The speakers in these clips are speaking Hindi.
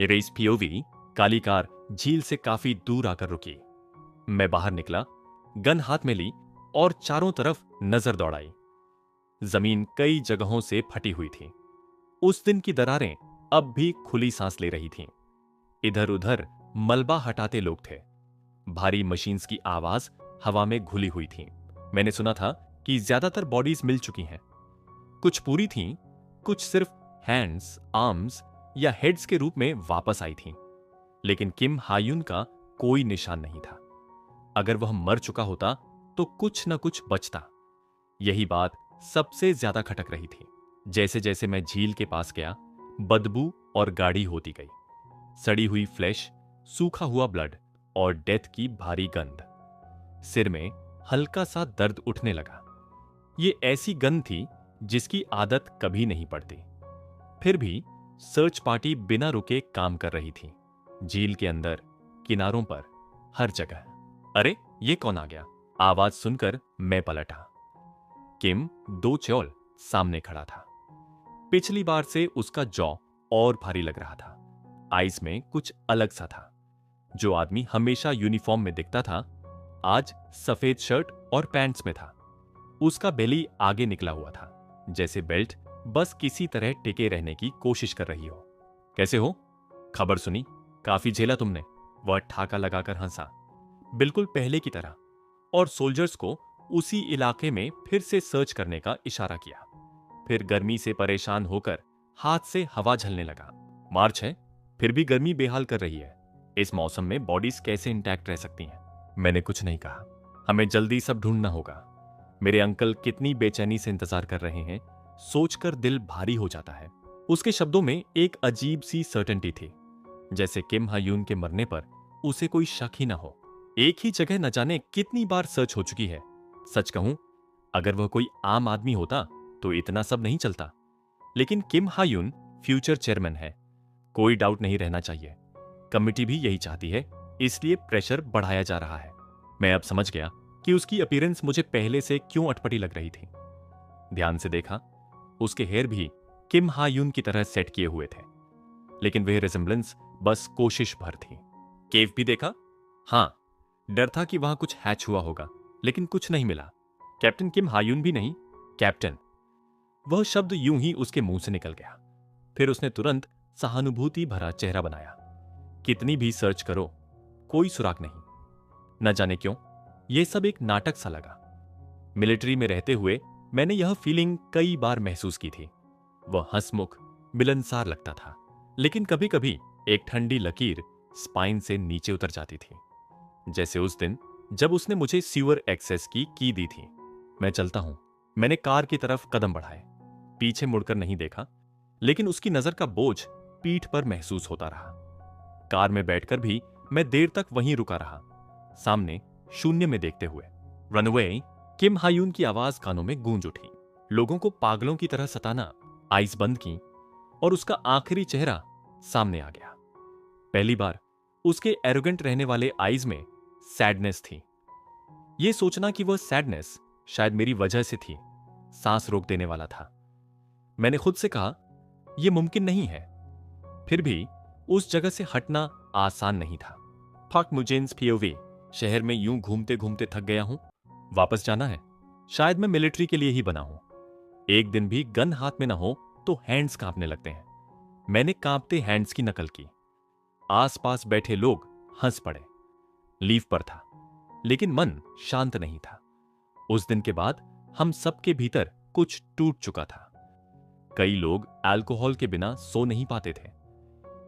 इरेज पीओवी काली कार झील से काफी दूर आकर रुकी। मैं बाहर निकला, गन हाथ में ली और चारों तरफ नजर दौड़ाई। जमीन कई जगहों से फटी हुई थी। उस दिन की दरारें अब भी खुली सांस ले रही थीं। इधर उधर मलबा हटाते लोग थे। भारी मशीन्स की आवाज हवा में घुली हुई थी। मैंने सुना था कि ज्यादातर बॉडीज मिल चुकी हैं। कुछ पूरी थीं, कुछ सिर्फ हैंड्स, आर्म्स या हेड्स के रूप में वापस आई थीं। लेकिन किम हायुन का कोई निशान नहीं था। अगर वह मर चुका होता तो कुछ न कुछ बचता। यही बात सबसे ज्यादा खटक रही थी। जैसे जैसे मैं झील के पास गया, बदबू और गाढ़ी होती गई। सड़ी हुई फ्लैश, सूखा हुआ ब्लड और डेथ की भारी गंध। सिर में हल्का सा दर्द उठने लगा। ये ऐसी गंध थी जिसकी आदत कभी नहीं पड़ती। फिर भी सर्च पार्टी बिना रुके काम कर रही थी। झील के अंदर, किनारों पर, हर जगह। अरे, ये कौन आ गया? आवाज सुनकर मैं पलटा। किम दो चौल सामने खड़ा था। पिछली बार से उसका जॉ और भारी लग रहा था। आइज में कुछ अलग सा था। जो आदमी हमेशा यूनिफॉर्म में दिखता था, आज सफेद शर्ट और पैंट्स में था। उसका बेली आगे निकला हुआ था, जैसे बेल्ट बस किसी तरह टिके रहने की कोशिश कर रही हो। कैसे हो? खबर सुनी? काफी झेला तुमने। वह ठाका लगाकर हंसा, बिल्कुल पहले की तरह, और सोल्जर्स को उसी इलाके में फिर से सर्च करने का इशारा किया। फिर गर्मी से परेशान होकर हाथ से हवा झलने लगा। मार्च है, फिर भी गर्मी बेहाल कर रही है। इस मौसम में बॉडीज कैसे इंटैक्ट रह सकती हैं? मैंने कुछ नहीं कहा। हमें जल्दी सब ढूंढना होगा। मेरे अंकल कितनी बेचैनी से इंतजार कर रहे हैं, सोचकर दिल भारी हो जाता है। उसके शब्दों में एक अजीब सी सर्टेनिटी थी, जैसे किम हायून के मरने पर उसे कोई शक ही ना हो। एक ही जगह न जाने कितनी बार सर्च हो चुकी है। सच कहूं, अगर वह कोई आम आदमी होता तो इतना सब नहीं चलता। लेकिन किम हायून फ्यूचर चेयरमैन है, कोई डाउट नहीं रहना चाहिए। कमिटी भी यही चाहती है, इसलिए प्रेशर बढ़ाया जा रहा है। मैं अब समझ गया कि उसकी अपीयरेंस मुझे पहले से क्यों अटपटी लग रही थी। ध्यान से देखा, उसके हेयर भी किम हायून की तरह सेट किए हुए थे, लेकिन वह रिजेम्बलेंस बस कोशिश भर थी। केव भी देखा? हाँ, डर था कि वहां कुछ हैच हुआ होगा, लेकिन कुछ नहीं मिला। कैप्टन किम हायून भी नहीं, कैप्टन। वह शब्द यूं ही उसके मुंह से निकल गया। फिर उसने तुरंत सहानुभूति भरा चेहरा बनाया। कितनी भी सर्च करो, कोई सुराग नहीं। न जाने क्यों यह सब एक नाटक सा लगा। मिलिट्री में रहते हुए मैंने यह फीलिंग कई बार महसूस की थी। वह हंसमुख, मिलनसार लगता था, लेकिन कभी कभी एक ठंडी लकीर स्पाइन से नीचे उतर जाती थी। जैसे उस दिन जब उसने मुझे सीवर एक्सेस की की दी थी। मैं चलता हूं। मैंने कार की तरफ कदम बढ़ाए, पीछे मुड़कर नहीं देखा, लेकिन उसकी नजर का बोझ पीठ पर महसूस होता रहा। कार में बैठकर भी मैं देर तक वहीं रुका रहा, सामने शून्य में देखते हुए। रनवे, किम हायून की आवाज कानों में गूंज उठी। लोगों को पागलों की तरह सताना। आइज बंद की और उसका आखिरी चेहरा सामने आ गया। पहली बार उसके एरोगेंट रहने वाले आइज में सैडनेस थी। यह सोचना कि वह सैडनेस शायद मेरी वजह से थी, सांस रोक देने वाला था। मैंने खुद से कहा, यह मुमकिन नहीं है। फिर भी उस जगह से हटना आसान नहीं था। फक मुजेन्स पीओवी, शहर में यूं घूमते घूमते थक गया हूं। वापस जाना है। शायद मैं मिलिट्री के लिए ही बना हूं। एक दिन भी गन हाथ में ना हो तो हैंड्स कांपने लगते हैं। मैंने कांपते हैंड्स की नकल की। आसपास बैठे लोग हंस पड़े। लीव पर था, लेकिन मन शांत नहीं था। उस दिन के बाद हम सबके भीतर कुछ टूट चुका था। कई लोग अल्कोहल के बिना सो नहीं पाते थे।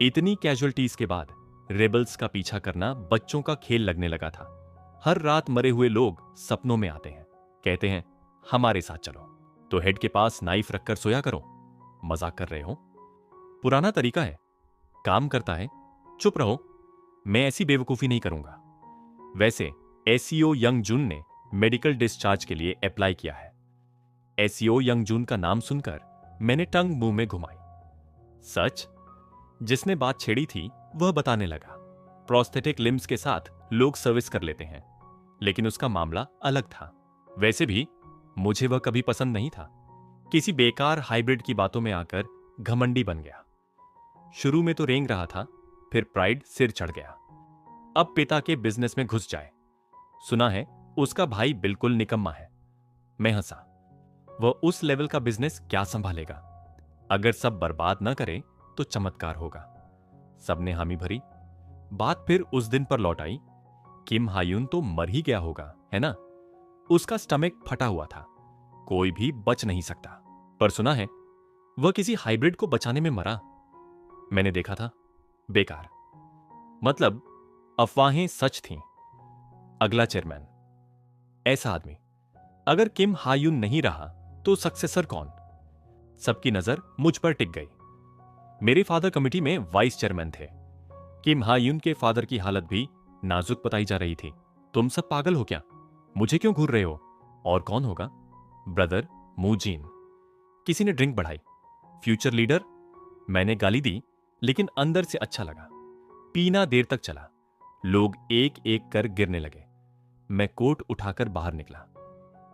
इतनी कैजुअलिटीज के बाद रेबल्स का पीछा करना बच्चों का खेल लगने लगा था। हर रात मरे हुए लोग सपनों में आते हैं, कहते हैं हमारे साथ चलो, तो हेड के पास नाइफ रखकर सोया करो। मजाक कर रहे हो? पुराना तरीका है, काम करता है। चुप रहो, मैं ऐसी बेवकूफी नहीं करूंगा। वैसे एसईओ यंग जून ने मेडिकल डिस्चार्ज के लिए अप्लाई किया है। एसईओ यंग जून का नाम सुनकर मैंने टंग मुंह में घुमाई। सच? जिसने बात छेड़ी थी वह बताने लगा। प्रोस्थेटिक लिम्स के साथ लोग सर्विस कर लेते हैं, लेकिन उसका मामला अलग था। वैसे भी मुझे वह कभी पसंद नहीं था। किसी बेकार हाइब्रिड की बातों में आकर घमंडी बन गया। शुरू में तो रेंग रहा था, फिर प्राइड सिर चढ़ गया। अब पिता के बिजनेस में घुस जाए। सुना है उसका भाई बिल्कुल निकम्मा है। मैं हंसा। वह उस लेवल का बिजनेस क्या संभालेगा? अगर सब बर्बाद ना करे तो चमत्कार होगा। सबने हामी भरी। बात फिर उस दिन पर लौट आई। किम हायुन तो मर ही गया होगा, है ना? उसका स्टमक फटा हुआ था, कोई भी बच नहीं सकता। पर सुना है वह किसी हाइब्रिड को बचाने में मरा। मैंने देखा था। बेकार। मतलब अफवाहें सच थीं। अगला चेयरमैन ऐसा आदमी। अगर किम हायुन नहीं रहा तो सक्सेसर कौन? सबकी नजर मुझ पर टिक गई। मेरे फादर कमिटी में वाइस चेयरमैन थे। किम हायुन के फादर की हालत भी नाजुक बताई जा रही थी। तुम सब पागल हो क्या? मुझे क्यों घूर रहे हो? और कौन होगा? ब्रदर मूजीन। किसी ने ड्रिंक बढ़ाई। Future leader? मैंने गाली दी, लेकिन अंदर से अच्छा लगा। पीना देर तक चला। लोग एक एक कर गिरने लगे। मैं कोट उठाकर बाहर निकला।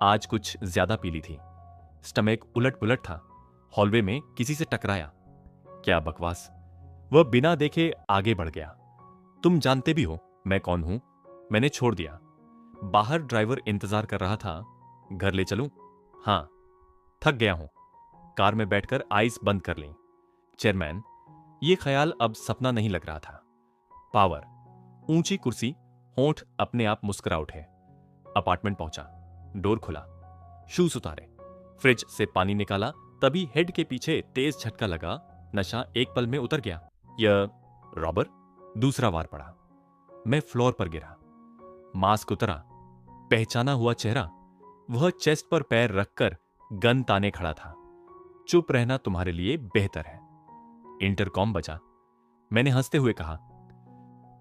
आज कुछ ज्यादा पीली थी। स्टमक उलट पुलट था। हॉलवे में किसी से टकराया। क्या बकवास। वह बिना देखे आगे बढ़ गया। तुम जानते भी हो मैं कौन हूं। मैंने छोड़ दिया। बाहर ड्राइवर इंतजार कर रहा था। घर ले चलूं? हां, थक गया हूं। कार में बैठकर आइस बंद कर ली। चेयरमैन, यह ख्याल अब सपना नहीं लग रहा था। पावर, ऊंची कुर्सी, होंठ अपने आप मुस्कुरा उठे। अपार्टमेंट पहुंचा। डोर खुला। शूज उतारे। फ्रिज से पानी निकाला। तभी हेड के पीछे तेज झटका लगा। नशा एक पल में उतर गया। यह रॉबर? दूसरा वार पड़ा। मैं फ्लोर पर गिरा। मास्क उतरा। पहचाना हुआ चेहरा। वह चेस्ट पर पैर रखकर गन ताने खड़ा था। चुप रहना तुम्हारे लिए बेहतर है। इंटरकॉम बजा। मैंने हंसते हुए कहा,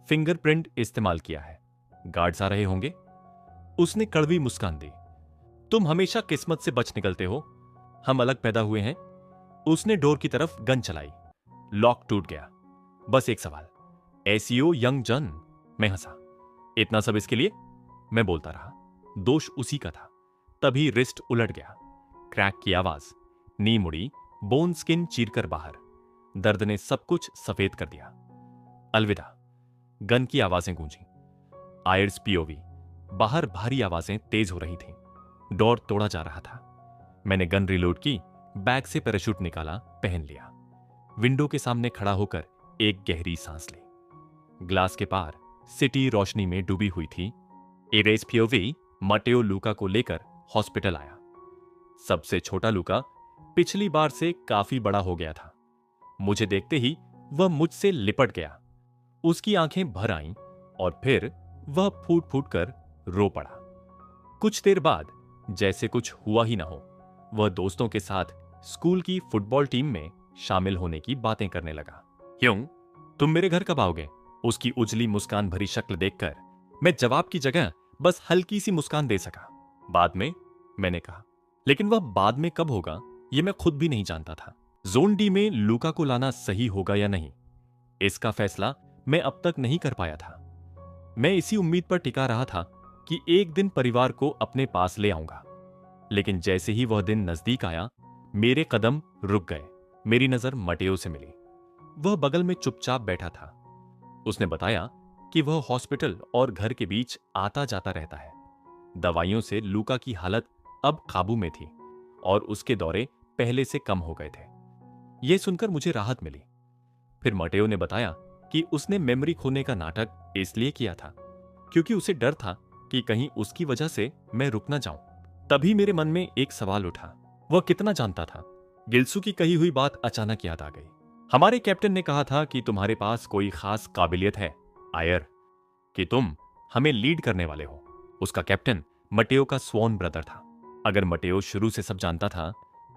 फिंगरप्रिंट इस्तेमाल किया है, गार्ड्स आ रहे होंगे। उसने कड़वी मुस्कान दी। तुम हमेशा किस्मत से बच निकलते हो। हम अलग पैदा हुए हैं। उसने डोर की तरफ गन चलाई। लॉक टूट गया। बस एक सवाल, एसीओ यंग जन? मैं हंसा। इतना सब इसके लिए? मैं बोलता रहा। दोष उसी का था। तभी रिस्ट उलट गया। क्रैक की आवाज। नी मुड़ी। बोन स्किन चीरकर बाहर। दर्द ने सब कुछ सफेद कर दिया। अलविदा। गन की आवाजें गूंजी। Aires POV. बाहर भारी आवाजें तेज हो रही थीं। डोर तोड़ा जा रहा था। मैंने गन रिलोड की। बैग से पैराशूट निकाला, पहन लिया। विंडो के सामने खड़ा होकर एक गहरी सांस ली। ग्लास के पार सिटी रोशनी में डूबी हुई थी। एरेस पीओवी मटेओ लूका को लेकर हॉस्पिटल आया। सबसे छोटा लूका पिछली बार से काफी बड़ा हो गया था। मुझे देखते ही वह मुझसे लिपट गया। उसकी आंखें भर आईं और फिर वह फूट फूट कर रो पड़ा। कुछ देर बाद जैसे कुछ हुआ ही ना हो, वह दोस्तों के साथ स्कूल की फुटबॉल टीम में शामिल होने की बातें करने लगा। ह्योंग, तुम मेरे घर कब आओगे? उसकी उजली मुस्कान भरी शक्ल देखकर मैं जवाब की जगह बस हल्की सी मुस्कान दे सका। बाद में, मैंने कहा। लेकिन वह बाद में कब होगा यह मैं खुद भी नहीं जानता था। जोन डी में लूका को लाना सही होगा या नहीं, इसका फैसला मैं अब तक नहीं कर पाया था। मैं इसी उम्मीद पर टिका रहा था कि एक दिन परिवार को अपने पास ले आऊंगा। लेकिन जैसे ही वह दिन नजदीक आया, मेरे कदम रुक गए। मेरी नजर मटेओ से मिली। वह बगल में चुपचाप बैठा था। उसने बताया कि वह हॉस्पिटल और घर के बीच आता जाता रहता है। दवाइयों से लूका की हालत अब काबू में थी और उसके दौरे पहले से कम हो गए थे। यह सुनकर मुझे राहत मिली। फिर मटेओ ने बताया कि उसने मेमोरी खोने का नाटक इसलिए किया था क्योंकि उसे डर था कि कहीं उसकी वजह से मैं रुक ना जाऊं। तभी मेरे मन में एक सवाल उठा, वह कितना जानता था? गिल्सू की कही हुई बात अचानक याद आ गई। हमारे कैप्टन ने कहा था कि तुम्हारे पास कोई खास काबिलियत है, आयर, कि तुम हमें लीड करने वाले हो। उसका कैप्टन मटेओ का स्वॉन ब्रदर था। अगर मटेओ शुरू से सब जानता था,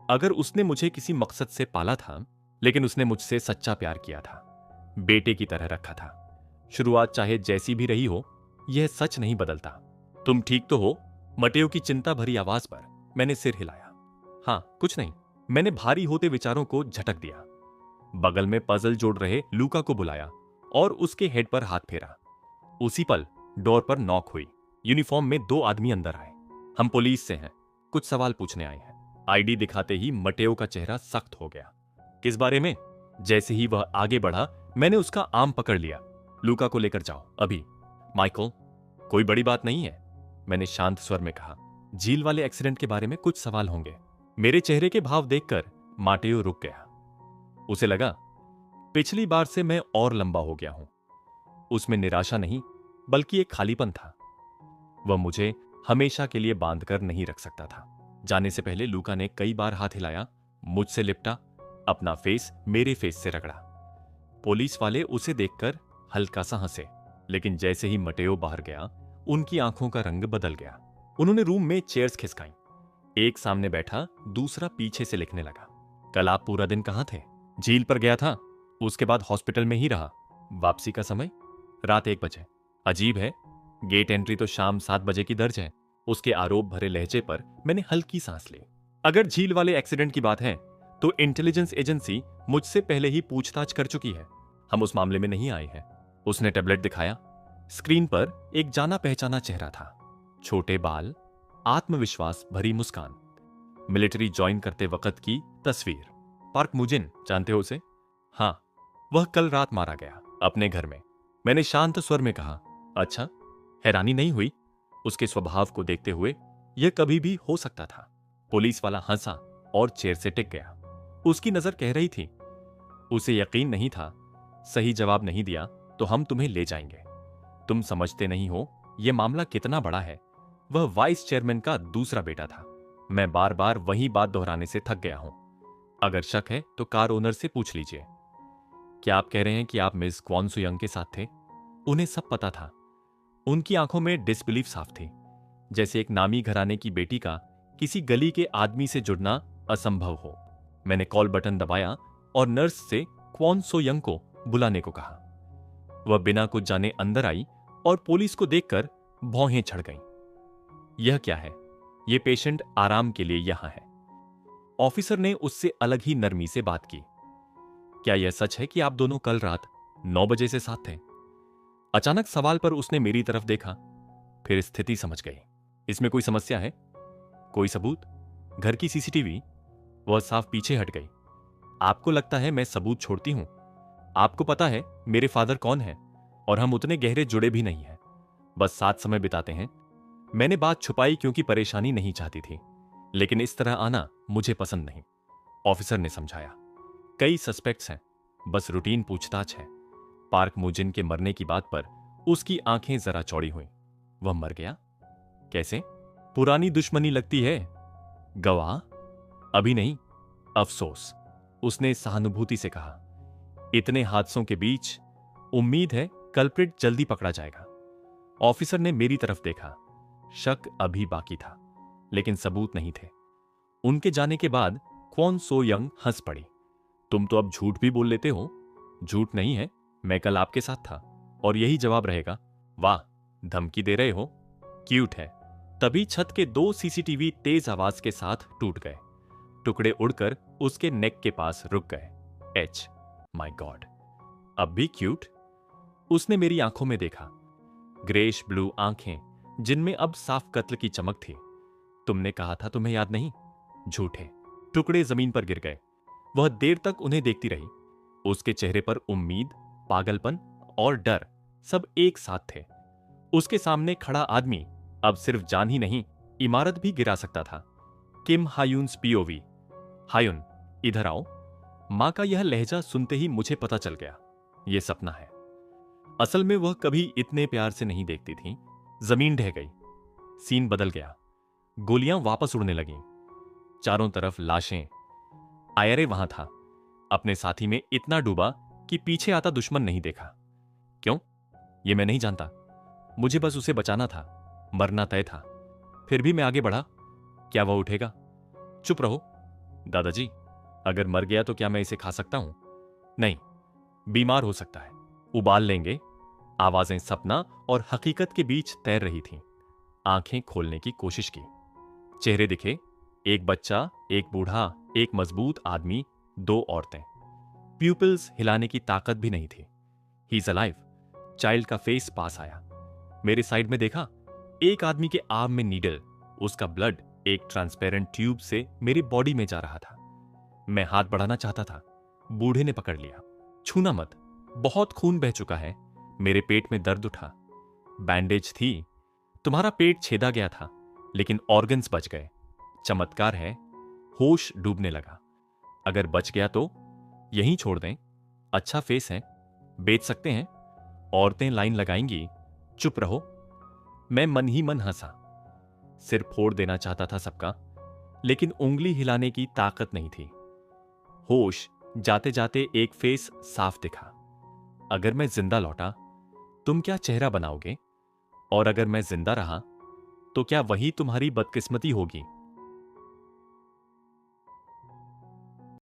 अगर उसने मुझे किसी मकसद से पाला था, लेकिन उसने मुझसे सच्चा प्यार किया था, बेटे की तरह रखा था। शुरुआत चाहे जैसी भी रही हो, यह सच नहीं बदलता। तुम ठीक तो हो? मटेओ की चिंता भरी आवाज पर मैंने सिर हिलाया। हां, कुछ नहीं। मैंने भारी होते विचारों को झटक दिया। बगल में पजल जोड़ रहे लूका को बुलाया और उसके हेड पर हाथ फेरा। उसी पल डोर पर नॉक हुई। यूनिफॉर्म में 2 आदमी अंदर आए। हम पुलिस से हैं, कुछ सवाल पूछने आए हैं। आईडी दिखाते ही मटेओ का चेहरा सख्त हो गया। किस बारे में? जैसे ही वह आगे बढ़ा, मैंने उसका आर्म पकड़ लिया। लूका को लेकर जाओ अभी। माइकल, कोई बड़ी बात नहीं है, मैंने शांत स्वर में कहा। झील वाले एक्सीडेंट के बारे में कुछ सवाल होंगे। मेरे चेहरे के भाव देखकर माटेओ रुक गया। उसे लगा पिछली बार से मैं और लंबा हो गया हूं। उसमें निराशा नहीं, बल्कि एक खालीपन था। वह मुझे हमेशा के लिए बांधकर नहीं रख सकता था। जाने से पहले लूका ने कई बार हाथ हिलाया, मुझसे लिपटा, अपना फेस मेरे फेस से रगड़ा। पुलिस वाले उसे देखकर हल्का सा हंसे, लेकिन जैसे ही मटेओ बाहर गया, उनकी आंखों का रंग बदल गया। उन्होंने रूम में चेयर्स खिसकाई। एक सामने बैठा, दूसरा पीछे से लिखने लगा। कल आप पूरा दिन कहां थे? झील पर गया था, उसके बाद हॉस्पिटल में ही रहा। वापसी का समय? रात 1 बजे। अजीब है, गेट एंट्री तो शाम 7 बजे की दर्ज है। उसके आरोप भरे लहजे पर मैंने हल्की सांस ली। अगर झील वाले एक्सीडेंट की बात है, तो इंटेलिजेंस एजेंसी मुझसे पहले ही पूछताछ कर चुकी है। हम उस मामले में नहीं आए हैं। उसने टैबलेट दिखाया। स्क्रीन पर एक जाना पहचाना चेहरा था। छोटे बाल, आत्मविश्वास भरी मुस्कान, मिलिट्री ज्वाइन करते वक्त की तस्वीर। पार्क मुजिन, जानते हो उसे? हां, वह कल रात मारा गया, अपने घर में। मैंने शांत स्वर में कहा। अच्छा, हैरानी नहीं हुई? उसके स्वभाव को देखते हुए यह कभी भी हो सकता था। पुलिस वाला हंसा और चेयर से टिक गया। उसकी नजर कह रही थी, उसे यकीन नहीं था। सही जवाब नहीं दिया तो हम तुम्हें ले जाएंगे। तुम समझते नहीं हो यह मामला कितना बड़ा है। वह वाइस चेयरमैन का दूसरा बेटा था। मैं बार बार वही बात दोहराने से थक गया हूं। अगर शक है तो कार ओनर से पूछ लीजिए। क्या आप कह रहे हैं कि आप मिस क्वॉन सुयंग के साथ थे? उन्हें सब पता था। उनकी आंखों में डिसबिलीफ साफ थी, जैसे एक नामी घराने की बेटी का किसी गली के आदमी से जुड़ना असंभव हो। मैंने कॉल बटन दबाया और नर्स से क्वॉन सोयंग को बुलाने को कहा। वह बिना कुछ जाने अंदर आई और पुलिस को देखकर भौहें चढ़ गईं। यह क्या है? यह पेशेंट आराम के लिए यहां है। ऑफिसर ने उससे अलग ही नरमी से बात की। क्या यह सच है कि आप दोनों कल रात 9 बजे से साथ थे? अचानक सवाल पर उसने मेरी तरफ देखा, फिर स्थिति समझ गई। इसमें कोई समस्या है? कोई सबूत? घर की सीसीटीवी? वह साफ पीछे हट गई। आपको लगता है मैं सबूत छोड़ती हूं? आपको पता है मेरे फादर कौन है, और हम उतने गहरे जुड़े भी नहीं हैं। बस साथ समय बिताते हैं। मैंने बात छुपाई क्योंकि परेशानी नहीं चाहती थी, लेकिन इस तरह आना मुझे पसंद नहीं। ऑफिसर ने समझाया। कई सस्पेक्ट्स हैं, बस रूटीन पूछताछ है। पार्क मुजिन के मरने की बात पर उसकी आंखें जरा चौड़ी हुईं। वह मर गया? कैसे? पुरानी दुश्मनी लगती है। गवाह? अभी नहीं। अफसोस, उसने सहानुभूति से कहा। इतने हादसों के बीच उम्मीद है कल्प्रिट जल्दी पकड़ा जाएगा। ऑफिसर ने मेरी तरफ देखा। शक अभी बाकी था, लेकिन सबूत नहीं थे। उनके जाने के बाद क्वॉन सोयंग हंस पड़ी। तुम तो अब झूठ भी बोल लेते हो। झूठ नहीं है, मैं कल आपके साथ था, और यही जवाब रहेगा। वाह, धमकी दे रहे हो? क्यूट है। तभी छत के 2 सीसीटीवी तेज आवाज के साथ टूट गए। टुकड़े उड़कर उसके नेक के पास रुक गए। एच माय गॉड, अब भी क्यूट? उसने मेरी आंखों में देखा। ग्रेश ब्लू आंखें, जिनमें अब साफ कत्ल की चमक थी। तुमने कहा था तुम्हें याद नहीं। झूठे। टुकड़े जमीन पर गिर गए। वह देर तक उन्हें देखती रही। उसके चेहरे पर उम्मीद, पागलपन और डर सब एक साथ थे। उसके सामने खड़ा आदमी अब सिर्फ जान ही नहीं, इमारत भी गिरा सकता था। किम हायुन्स पीओवी। हायुन, इधर आओ। मां का यह लहजा सुनते ही मुझे पता चल गया, यह सपना है। असल में वह कभी इतने प्यार से नहीं देखती थी। जमीन ढह गई। सीन बदल गया। गोलियां वापस उड़ने लगीं। चारों तरफ लाशें। आयरे वहां था, अपने साथी में इतना डूबा कि पीछे आता दुश्मन नहीं देखा। क्यों? यह मैं नहीं जानता। मुझे बस उसे बचाना था। मरना तय था। फिर भी मैं आगे बढ़ा। क्या वह उठेगा? चुप रहो। दादाजी, अगर मर गया तो क्या मैं इसे खा सकता हूं? नहीं, बीमार हो सकता है। उबाल लेंगे। आवाजें सपना और हकीकत के बीच तैर रही थीं। आंखें खोलने की कोशिश की। चेहरे दिखे। एक बच्चा, एक बूढ़ा, एक मजबूत आदमी, 2 औरतें। प्यूपिल्स हिलाने की ताकत भी नहीं थी। He is alive. चाइल्ड का फेस पास आया। मेरे साइड में देखा। एक आदमी के आर्म में नीडल। उसका ब्लड एक ट्रांसपेरेंट ट्यूब से मेरी बॉडी में जा रहा था। मैं हाथ बढ़ाना चाहता था, बूढ़े ने पकड़ लिया। छूना मत, बहुत खून बह चुका है। मेरे पेट में दर्द उठा। बैंडेज थी। तुम्हारा पेट छेदा गया था, लेकिन ऑर्गन्स बच गए। चमत्कार है। होश डूबने लगा। अगर बच गया तो यहीं छोड़ दें। अच्छा फेस है, बेच सकते हैं। औरतें लाइन लगाएंगी। चुप रहो। मैं मन ही मन हंसा। सिर फोड़ देना चाहता था सबका, लेकिन उंगली हिलाने की ताकत नहीं थी। होश जाते जाते एक फेस साफ दिखा। अगर मैं जिंदा लौटा, तुम क्या चेहरा बनाओगे? और अगर मैं जिंदा रहा, तो क्या वही तुम्हारी बदकिस्मती होगी?